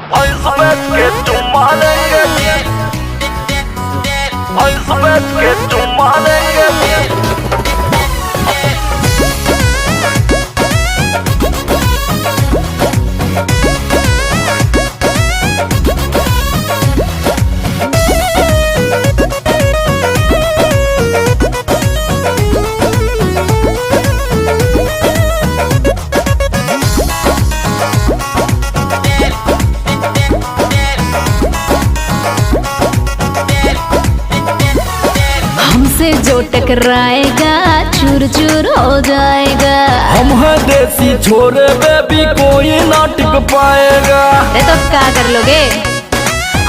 भैंस बेच के चुम्मा लेंगे, भैंस बेच के चुम्मा लेंगे। हमसे जो टकराएगा चूर चूर हो जाएगा। हम हैं देसी छोरे बेबी, कोई ना टिक पाएगा। अरे तो क्या कर लोगे?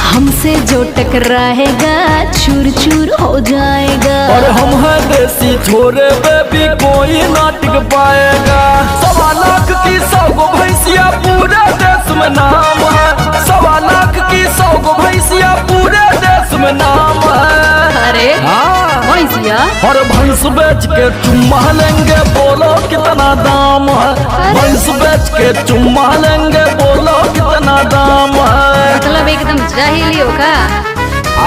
हमसे जो टकराएगा चूर चूर हो जाएगा। और हम हैं देसी छोरे बेबी, कोई ना टिक पाएगा। 1.25 लाख की 100 गो भैंसिया पूरे देश में नाम है। 1.25 लाख की 100 गो भैंसिया पूरे देश में नाम है। अरे भैंसिया और भैंस बेच के चुम्मा लेंगे, बोलो कितना दाम है। भैंस बेच के चुम्मा लेंगे, बोलो कितना दाम है। मतलब एकदम जाहिली हो का?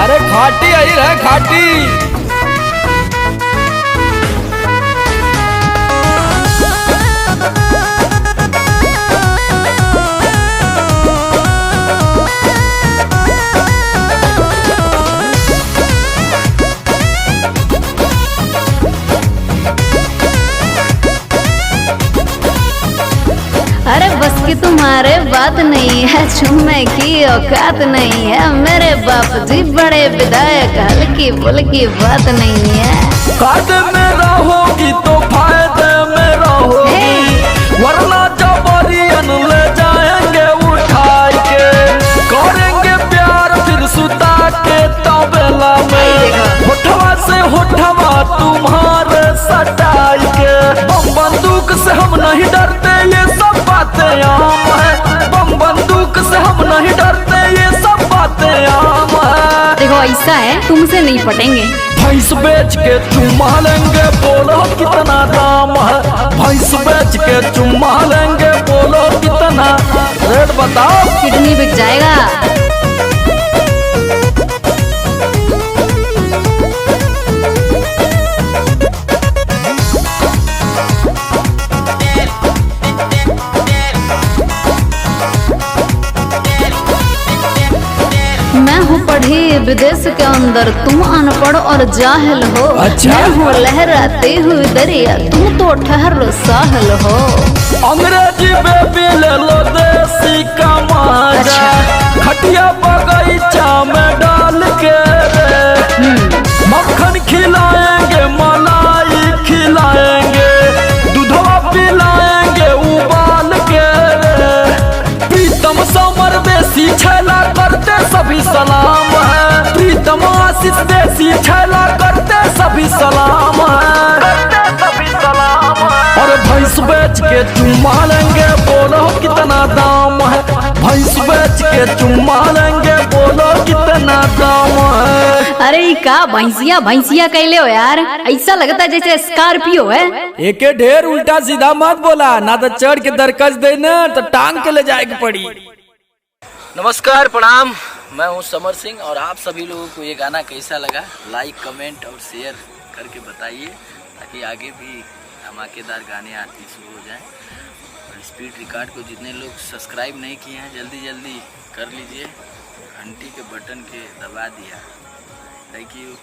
अरे खाटी आई है खाटी। अरे बस की तुम्हारे बात नहीं है, चुम्मे की औकात नहीं है। मेरे बाप जी बड़े विधायक, हल्की फुल्की बात नहीं है। फायदे में रहोगी तो फायदे में रहोगी, वरना जबरियन ले जाएंगे उठा के। करेंगे प्यार फिर सुता के तबेला में, होठवा से होठवा तुम्हारे सटाई के। बम बंदूक से हम नहीं डरते, ये सब बातें आम है। बम बंदूक से हम नहीं डरते, ये सब बातें आम है। देखो ऐसा है, तुमसे नहीं पटेंगे। भैंस बेच के चुम्मा लेंगे, बोलो कितना दाम है। भैंस बेच के चुम्मा लेंगे, बोलो कितना रेट बताओ। किडनी बिक जाएगा। मैं हूँ पढ़ी विदेश के अंदर, तुम अनपढ़ और जाहिल हो। अच्छा। मैं हूँ लहराते हुए दरिया, तुम तो ठहरो साहिल हो। अंग्रेजी बेबी ले लो देसी का मजा, खटिया बगीचा में डाल के रे। मक्खन खिलाएंगे, मलाई खिलाएंगे, दूधवा पिलाएंगे उबाल के रे। प्रीतम समर देसी छैला करते सभी सलाम है। प्रीतम आशीष देसी छैला करते सभी सलाम है, करते सभी सलाम है। और भैंस बेच के चुम्मा लेंगे, बोलो कितना दाम है। भैंस बेच के चुम्मा लेंगे, बोलो कितना दाम है। अरे का भैंसिया भैंसिया कहले हो यार, ऐसा लगता है जैसे स्कॉर्पियो है। एके ढेर उल्टा सीधा मत बोला, ना तो चढ़ के दरकस देना तो टांग के ले जाएगी पड़ी। नमस्कार, प्रणाम। मैं हूं समर सिंह और आप सभी लोगों को ये गाना कैसा लगा लाइक कमेंट और शेयर करके बताइए, ताकि आगे भी धमाकेदार गाने आते शुरू हो जाएं। और स्पीड रिकॉर्ड को जितने लोग सब्सक्राइब नहीं किए हैं जल्दी जल्दी कर लीजिए, घंटी के बटन के दबा दिया। Thank you.